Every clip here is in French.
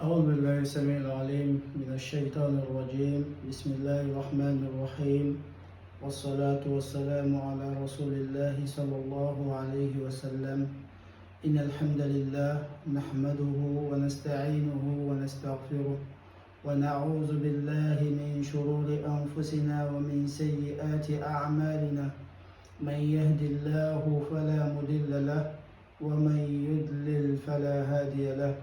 أعوذ بالله السميع العليم من الشيطان الرجيم بسم الله الرحمن الرحيم والصلاة والسلام على رسول الله صلى الله عليه وسلم إن الحمد لله نحمده ونستعينه ونستغفره ونعوذ بالله من شرور أنفسنا ومن سيئات أعمالنا من يهد الله فلا مضل له ومن يضلل فلا هادي له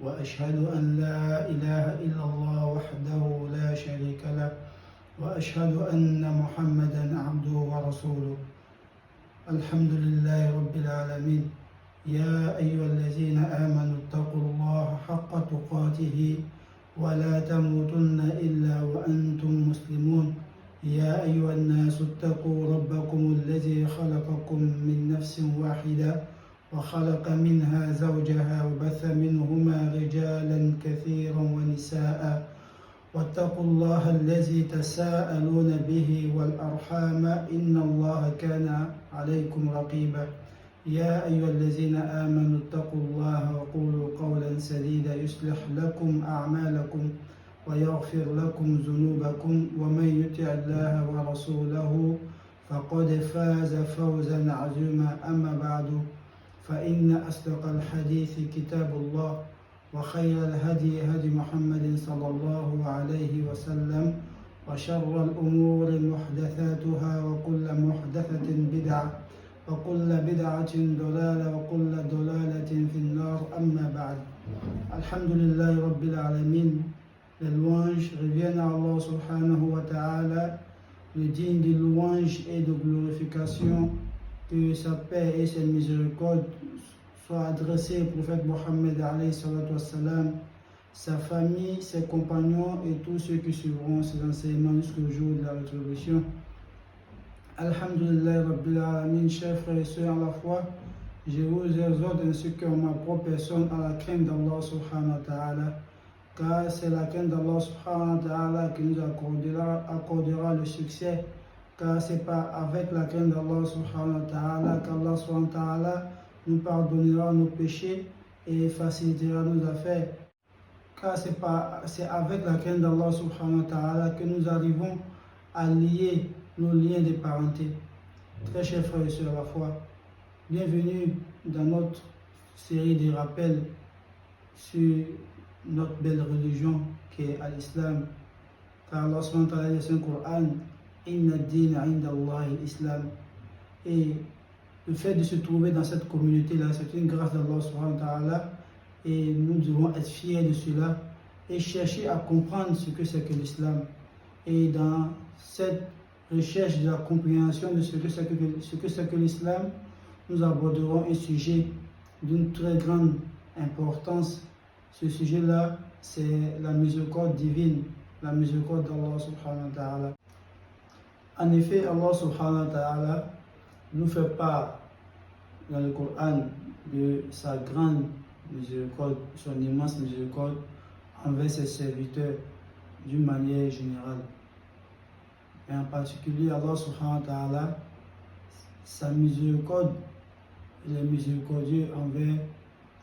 وأشهد أن لا إله إلا الله وحده لا شريك له وأشهد أن محمدا عبده ورسوله الحمد لله رب العالمين يا أيها الذين آمنوا اتقوا الله حق تقاته ولا تموتن إلا وأنتم مسلمون يا أيها الناس اتقوا ربكم الذي خلقكم من نفس واحدة وخلق منها زوجها وبث منهما رجالا كثيرا ونساء واتقوا الله الذي تساءلون به والأرحام إن الله كان عليكم رقيبا يا أيها الذين آمنوا اتقوا الله وقولوا قولا سديدا يصلح لكم أعمالكم ويغفر لكم ذنوبكم ومن يطع الله ورسوله فقد فاز فوزا عظيما أما بعد فإن أصدق الحديث كتاب الله وخير الهدي هدي محمد صلى الله عليه وسلم وشر الأمور محدثاتها وكل محدثة بدعة وكل بدعة ضلالة وكل ضلالة في النار أما بعد الحمد لله رب العالمين. Les louanges reviennent à Allah subhanahu wa ta'ala, le digne de louange et de glorification. Que sa paix et sa miséricorde soient adressées au prophète Mohammed alayhi salatu wassalam, sa famille, ses compagnons et tous ceux qui suivront ses enseignements jusqu'au jour de la résurrection. Alhamdulillah Rabbil Alamin, chers frères et sœurs à la foi, je vous exhorte ainsi que ma propre personne à la crainte d'Allah subhanahu wa ta'ala, car c'est la crainte d'Allah subhanahu wa ta'ala qui nous accordera le succès. Car c'est pas avec la crainte d'Allah subhanahu wa ta'ala qu'Allah subhanahu wa ta'ala nous pardonnera nos péchés et facilitera nos affaires. Car c'est avec la crainte d'Allah subhanahu wa ta'ala que nous arrivons à lier nos liens de parenté. Très chers frères et sœurs à la foi, bienvenue dans notre série de rappels sur notre belle religion qui est l'islam. Car Allah subhanahu wa ta'ala dit dans le Coran, Inna ad-din 'inda Allah l'islam. Et le fait de se trouver dans cette communauté-là, c'est une grâce d'Allah subhanahu wa ta'ala. Et nous devons être fiers de cela et chercher à comprendre ce que c'est que l'islam. Et dans cette recherche de la compréhension de ce que c'est que l'islam, nous aborderons un sujet d'une très grande importance. Ce sujet-là, c'est la miséricorde divine, la miséricorde d'Allah subhanahu wa ta'ala. En effet, Allah subhanahu wa ta'ala nous fait part dans le Coran de sa grande miséricorde, son immense miséricorde envers ses serviteurs d'une manière générale. Et en particulier, Allah subhanahu wa ta'ala, sa miséricorde, il est miséricordieux envers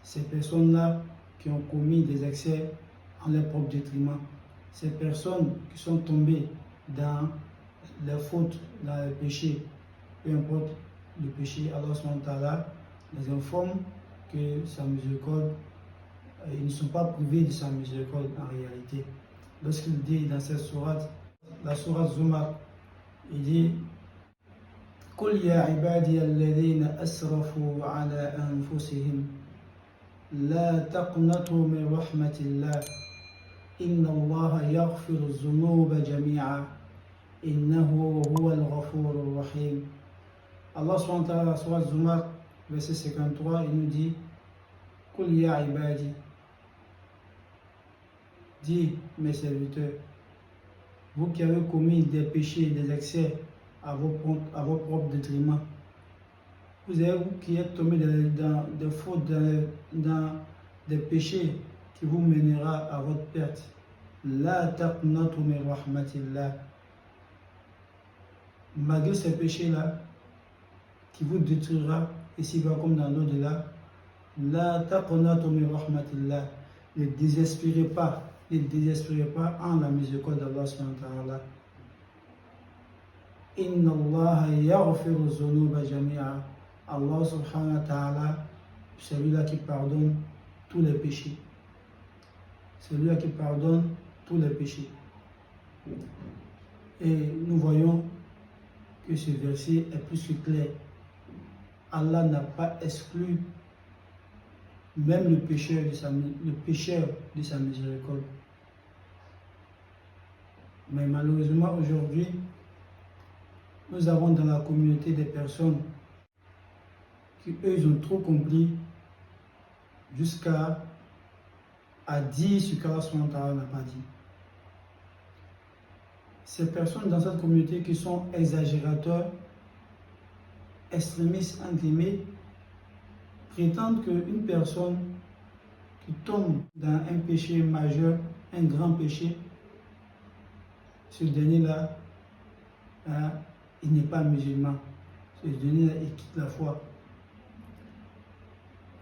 ces personnes-là qui ont commis des excès en leur propre détriment. Ces personnes qui sont tombées dans les fautes, dans les péchés, peu importe le péché, Allah subhanahu wa ta'ala les informe que sa miséricorde, ils ne sont pas privés de sa miséricorde en réalité. Lorsqu'il dit dans cette sourate, la sourate Zumar, il dit قل يا عبادي الذين أسرفوا على أنفسهم لا تقنطوا من رحمة الله إن الله يغفر الذنوب جميعا إنه هو الغفور الرحيم. Allah subhanahu wa ta'ala, Surat Zumar, verset 53, il nous dit Qul ya ibadi, dis mes serviteurs, vous qui avez commis des péchés, des excès à vos propres détriments, vous qui êtes tombés dans des fautes, dans des péchés qui vous mènera à votre perte. La taqnatu min rahmatillah. Malgré ces péchés-là, qui vous détruira ici-bas comme dans l'au-delà, la taqnatu min rahmatillah. ne désespérez pas en la miséricorde d'Allah subhanahu wa ta'ala. Inna Allah yaghfiru dhunuba jami'a. Allah subhanahu wa ta'ala, celui-là qui pardonne tous les péchés. Celui-là qui pardonne tous les péchés. Et nous voyons que ce verset est plus que clair. Allah n'a pas exclu même le pécheur de sa miséricorde. Mais malheureusement aujourd'hui, nous avons dans la communauté des personnes qui eux ils ont trop compris jusqu'à dire ce qu'Allah subhanahu wa ta'ala n'a pas dit. Ces personnes dans cette communauté qui sont exagérateurs, extrémistes entre guillemets, prétendent qu'une personne qui tombe dans un péché majeur, un grand péché, ce dernier-là, il n'est pas musulman. Ce dernier-là, il quitte la foi.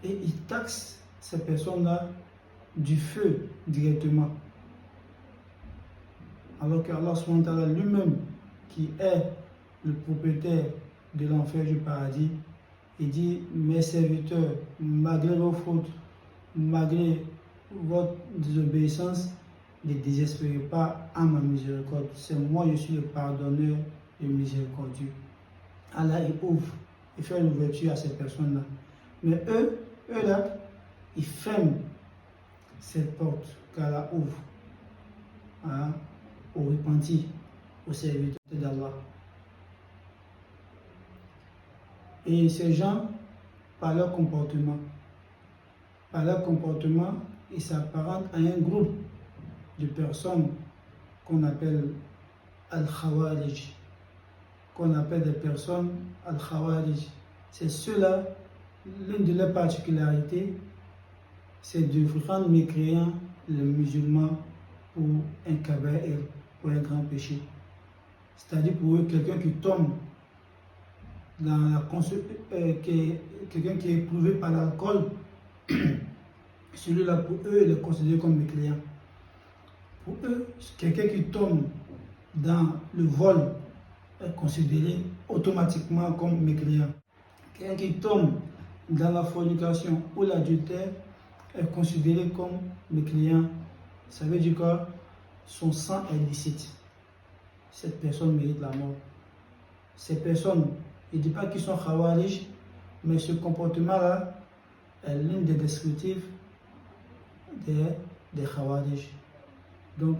Et il taxe ces personnes-là du feu directement. Alors que Allah subhanahu wa ta'ala lui-même, qui est le propriétaire de l'enfer du paradis, il dit: mes serviteurs, malgré vos fautes, malgré votre désobéissance, ne désespérez pas en ma miséricorde. C'est moi, je suis le pardonneur et miséricordieux. Allah, il ouvre, il fait l'ouverture à ces personnes-là. Mais eux là, ils ferment cette porte qu'Allah ouvre aux repentis, aux serviteurs d'Allah. Et ces gens, par leur comportement, ils s'apparentent à un groupe de personnes qu'on appelle Al-Khawarij, qu'on appelle des personnes Al-Khawarij. C'est ceux-là, l'une de leurs particularités, c'est de rendre mécréants les musulmans pour un kaba'ir, pour un grand péché. C'est-à-dire pour eux, quelqu'un qui tombe dans la quelqu'un qui est éprouvé par l'alcool, celui-là pour eux il est considéré comme mécréant. Pour eux, quelqu'un qui tombe dans le vol est considéré automatiquement comme mécréant. Quelqu'un qui tombe dans la fornication ou l'adultère est considéré comme mécréant. Ça veut dire que son sang est licite. Cette personne mérite la mort. Ces personnes, je ne dis pas qu'ils sont khawarij, mais ce comportement-là est l'une des descriptifs des khawarij. Donc,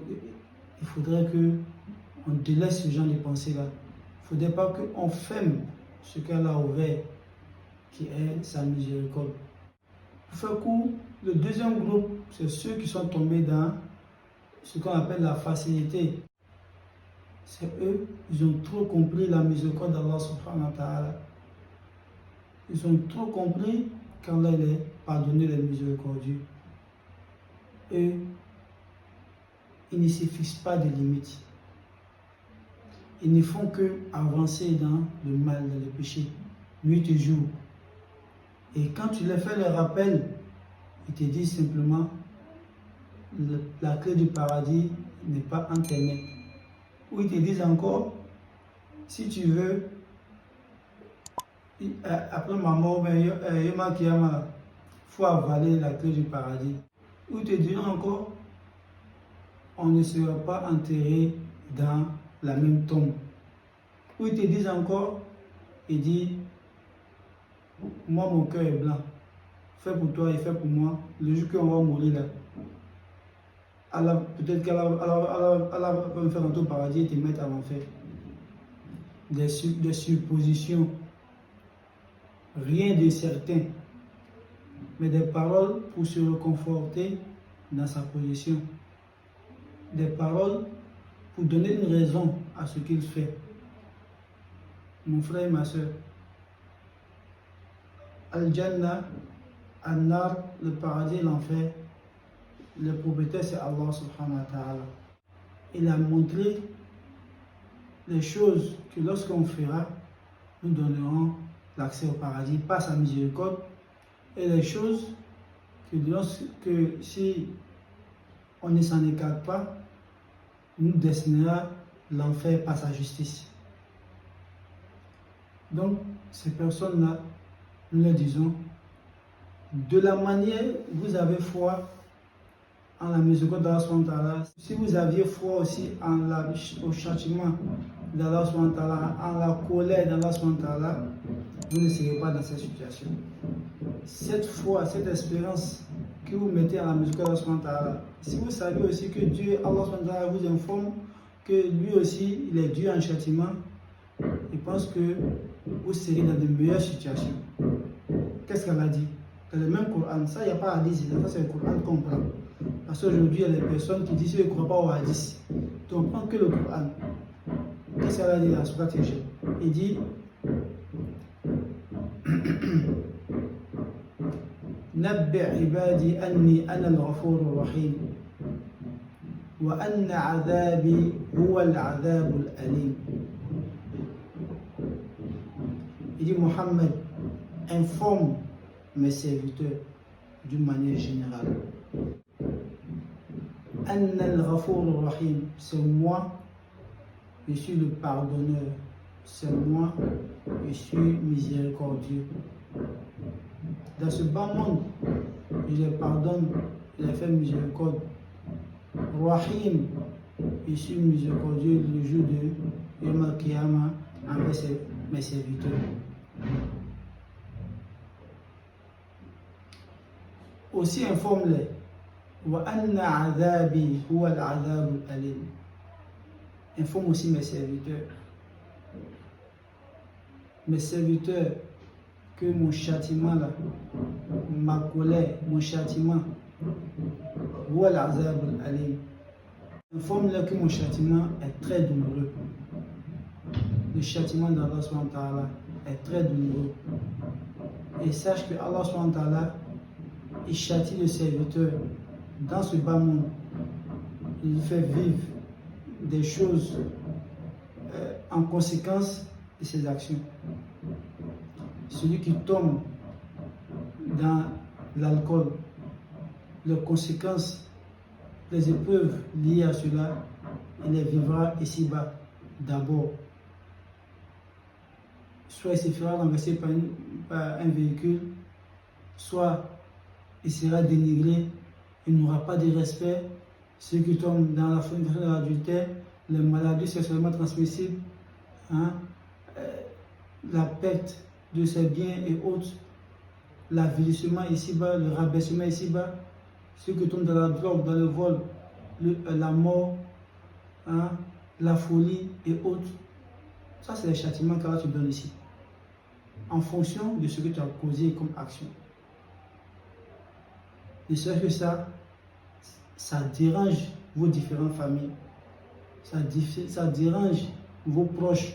il faudrait qu'on délaisse ce genre de pensée-là. Il ne faudrait pas qu'on ferme ce qu'elle a ouvert, qui est sa miséricorde. Pour faire court, le deuxième groupe, c'est ceux qui sont tombés dans ce qu'on appelle la facilité. C'est eux, ils ont trop compris la miséricorde d'Allah subhanahu wa ta'ala. Ils ont trop compris qu'Allah est pardonné les miséricordieux. Et ils ne se fixent pas de limites. Ils ne font que avancer dans le mal, dans le péché, nuit et jour. Et quand tu leur fais le rappel, ils te disent simplement: la clé du paradis n'est pas entre tes mains. Ou ils te disent encore: si tu veux, après ma mort, il faut avaler la clé du paradis. Ou ils te disent encore: on ne sera pas enterré dans la même tombe. Ou ils te disent encore, il dit: moi mon cœur est blanc, fais pour toi et fais pour moi, le jour qu'on va mourir là, Allah, peut-être qu'Allah va me faire entrer au paradis et te mettre à l'enfer. Des suppositions, rien de certain, mais des paroles pour se reconforter dans sa position, des paroles pour donner une raison à ce qu'il fait. Mon frère et ma soeur, Al-Jannah, Al-Nar, le paradis et l'enfer, le propriétaire c'est Allah subhanahu wa ta'ala. Il a montré les choses que lorsqu'on fera, nous donnerons l'accès au paradis par sa miséricorde, et les choses que si on ne s'en écarte pas, nous destinera l'enfer par sa justice. Donc, ces personnes-là, nous leur disons, de la manière vous avez foi en la miséricorde d'Allah subhanahu wa ta'ala, si vous aviez foi aussi au châtiment d'Allah subhanahu wa ta'ala, en la colère d'Allah subhanahu wa ta'ala, vous ne serez pas dans cette situation. Cette foi, cette espérance que vous mettez en la miséricorde d'Allah subhanahu wa ta'ala, si vous savez aussi que Dieu, Allah subhanahu wa ta'ala, vous informe que lui aussi, il est Dieu en châtiment, je pense que vous serez dans de meilleures situations. Qu'est-ce qu'elle a dit? Dans le même Coran, ça, il n'y a pas à dire, ça c'est le Coran qu'on prend. Parce qu'aujourd'hui, il y a des personnes qui disent qu'ils ne croient pas au hadith. Donc, on ne prend que le Coran. Qu'est-ce qu'elle a dit dans la Sourate Hijr? Il dit Nabbi' ibadi anni ana al-ghafur ar-rahim wa anna 'adhabi huwa al-'adhab al-alim. Il dit Mohammed, informe mes serviteurs d'une manière générale. Anna al-Ghafur ar-Rahim, c'est moi, je suis le pardonneur, c'est moi, je suis miséricordieux. Dans ce bas monde, je les pardonne, je les fais miséricorde. Rahim, je suis miséricordieux le jour de Yom al-Qiyamah avec mes serviteurs. Aussi informe-les. Wa anna adhabi huwa al-adhab al-alim. Informe aussi mes serviteurs. Mes serviteurs que mon châtiment là, ma colère, mon châtiment, huwa al-adhab al-alim. Informe-les que mon châtiment est très douloureux. Le châtiment d'Allah subhanahu wa ta'ala est très douloureux. Et sache que Allah subhanahu wa ta'ala, il châtie le serviteur dans ce bas monde. Il fait vivre des choses en conséquence de ses actions. Celui qui tombe dans l'alcool, les conséquences, les épreuves liées à cela, il les vivra ici-bas d'abord. Soit il se fera renverser par un véhicule, soit il sera dénigré, il n'aura pas de respect. Ceux qui tombent dans la faute de l'adultère, les maladies sexuellement transmissibles, la perte de ses biens et autres, l'avilissement ici-bas, le rabaissement ici-bas, ceux qui tombent dans la drogue, dans le vol, la mort, la folie et autres. Ça, c'est les châtiments qu'Allah te donne ici, en fonction de ce que tu as causé comme action. Et c'est que ça dérange vos différentes familles, ça dérange vos proches,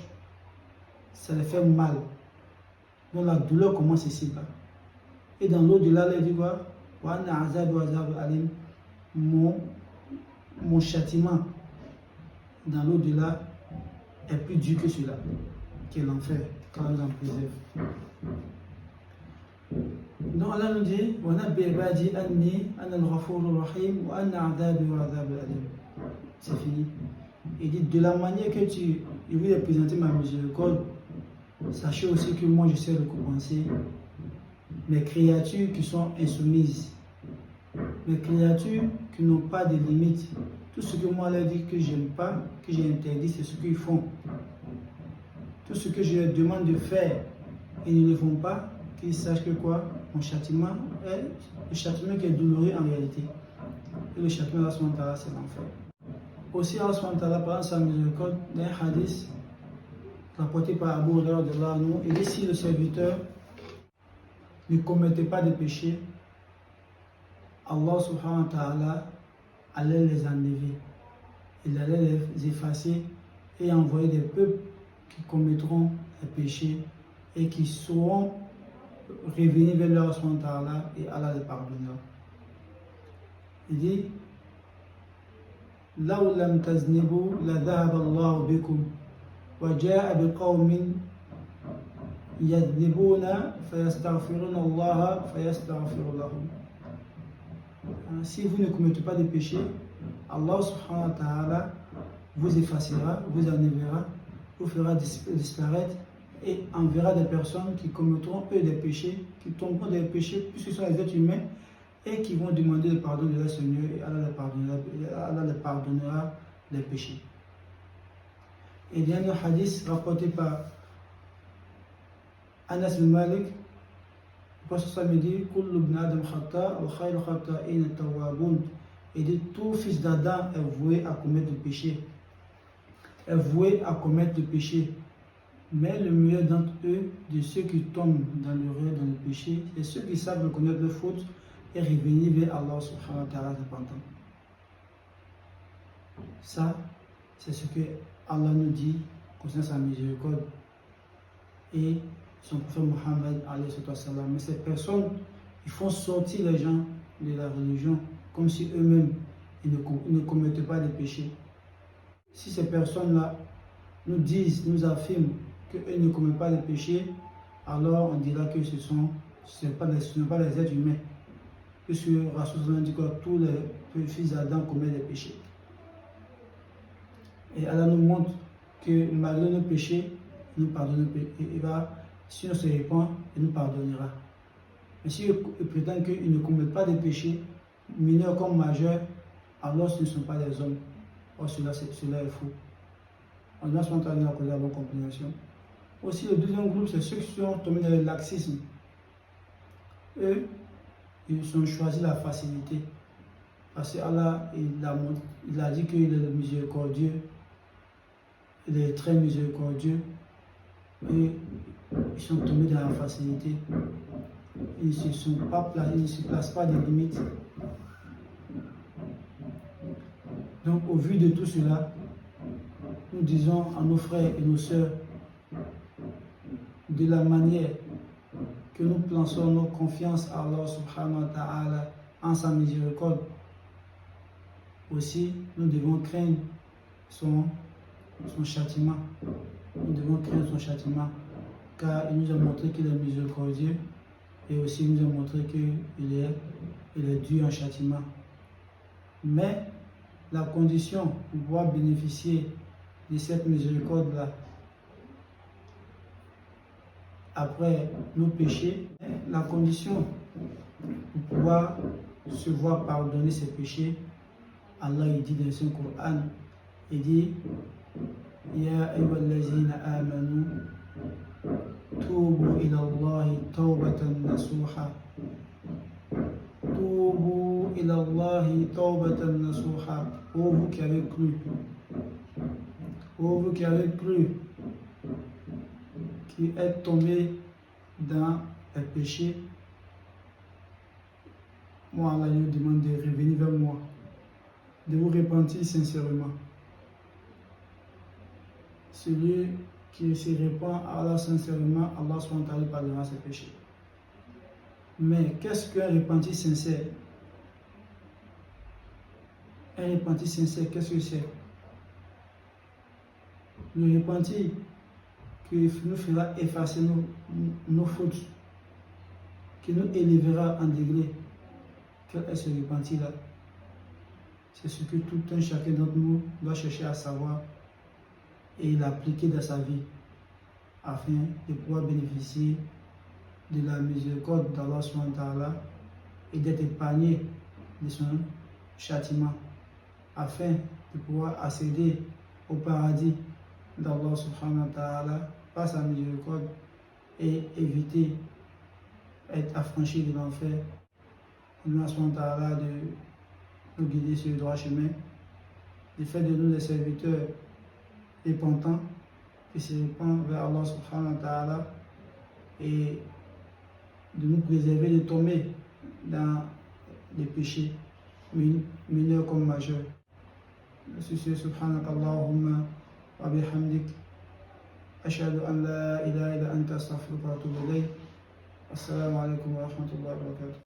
ça les fait mal. Donc la douleur commence ici-bas. Et dans l'au-delà, il dit quoi? Mon châtiment dans l'au-delà est plus dur que cela, qui est l'enfer, quand nous en préserve. Donc Allah nous dit c'est fini. Il dit de la manière que je vais présenter ma miséricorde, sachez aussi que moi je sais récompenser mes créatures qui sont insoumises, mes créatures qui n'ont pas de limites. Tout ce que moi leur dis que j'aime pas, que j'ai interdit, c'est ce qu'ils font. Tout ce que je leur demande de faire, ils ne le font pas. Qu'ils sachent que quoi? Mon châtiment est le châtiment qui est douloureux en réalité. Et le châtiment d'Allah subhanahu wa ta'ala, c'est l'enfer. Aussi, Allah subhanahu wa ta'ala, par sa miséricorde, d'un hadith rapporté par Abu Hurairah, il dit si le serviteur ne commettait pas de péché, Allah subhanahu wa ta'ala allait les enlever. Il allait les effacer et envoyer des peuples qui commettront des péchés et qui seront revenir vers Allah subhanahu wa ta'ala et Allah les pardonnera. Il dit لو لم تذنبوا لذهب الله بكم وجاء بقوم يذنبون فيستغفرون الله فيستغفر لهم. Si vous ne commettez pas de péché, Allah subhanahu wa ta'ala vous effacera, vous enlèvera, vous fera disparaître et enverra des personnes qui commettront eux des péchés, qui tomberont des péchés puisque ce sont les êtres humains et qui vont demander le pardon de leur Seigneur et Allah leur pardonnera les péchés. Et il y a un hadith rapporté par Anas bin Malik. Le prophète me dit Kullu ibn Adam khata wa khayru khata'in at-tawwabun. Et dit tout fils d'Adam est voué à commettre le péché. Est voué à commettre le péché. Mais le meilleur d'entre eux, de ceux qui tombent dans l'erreur, dans le péché, c'est ceux qui savent reconnaître leurs fautes et revenir vers Allah subhanahu wa ta'ala repentant. Ça, c'est ce que Allah nous dit concernant sa miséricorde et son prophète Mohammed alayhi wa sallam. Mais ces personnes, ils font sortir les gens de la religion comme si eux-mêmes ils ne commettaient pas de péché. Si ces personnes-là nous disent, nous affirment qu'eux ne commettent pas de péché, alors on dira que ce ne sont pas les êtres humains. Puisque Rasul dit que tous les fils d'Adam commettent des péchés. Et Allah nous montre que malgré nos péchés, il nous pardonne. Si on se répand, il nous pardonnera. Mais si ils prétendent qu'ils ne commettent pas de péchés, mineurs comme majeurs, alors ce ne sont pas des hommes. Or cela est faux. On doit se monter à cause de la bonne compréhension. Aussi, le deuxième groupe, c'est ceux qui sont tombés dans le laxisme. Eux, ils ont choisi la facilité. Parce qu'Allah, il a dit qu'il est le miséricordieux. Il est très miséricordieux. Et ils sont tombés dans la facilité. Ils ne se placent pas de limites. Donc, au vu de tout cela, nous disons à nos frères et nos sœurs, de la manière que nous plaçons nos confiances à Allah subhanahu wa ta'ala en sa miséricorde, aussi nous devons craindre son châtiment. Nous devons craindre son châtiment, car il nous a montré qu'il est miséricordieux et aussi il nous a montré qu'il est dû en châtiment. Mais la condition pour pouvoir bénéficier de cette miséricorde-là, après nos péchés, la condition pour pouvoir se voir pardonner ses péchés, Allah il dit dans son Coran, il dit Ya ayyuhallazina amanu tubu ila Allahi tawbatan nasuha. Tubu ila Allahi tawbatan nasuha. Ô vous qui avez cru, ô vous qui avez cru, qui êtes tombés dans les péchés, moi Allah vous demande de revenir vers moi, de vous repentir sincèrement. Celui qui se répand à Allah sincèrement, Allah SWT pardonnera ses péchés. Mais qu'est-ce qu'un repentir sincère? Un repentir sincère, qu'est-ce que c'est? Le repentir qui nous fera effacer nos fautes, qui nous élèvera en degré. Quel est ce repentir-là? C'est ce que tout un chacun d'entre nous doit chercher à savoir et l'appliquer dans sa vie afin de pouvoir bénéficier de la miséricorde d'Allah subhanahu wa ta'ala et d'être épargné de son châtiment afin de pouvoir accéder au paradis d'Allah subhanahu wa ta'ala par sa miséricorde et éviter d'être affranchi de l'enfer. Allah subhanahu wa ta'ala de nous guider sur le droit chemin, de faire de nous des serviteurs repentants qui se répandent vers Allah subhanahu wa ta'ala et de nous préserver de tomber dans les péchés mineurs comme majeurs. Sur ce, subhanakallahumma wa bihamdik ashhadu an la ilaha illa anta astaghfiruka wa atubu ilayk. Assalamu alaikum wa rahmatullahi wa barakatuh.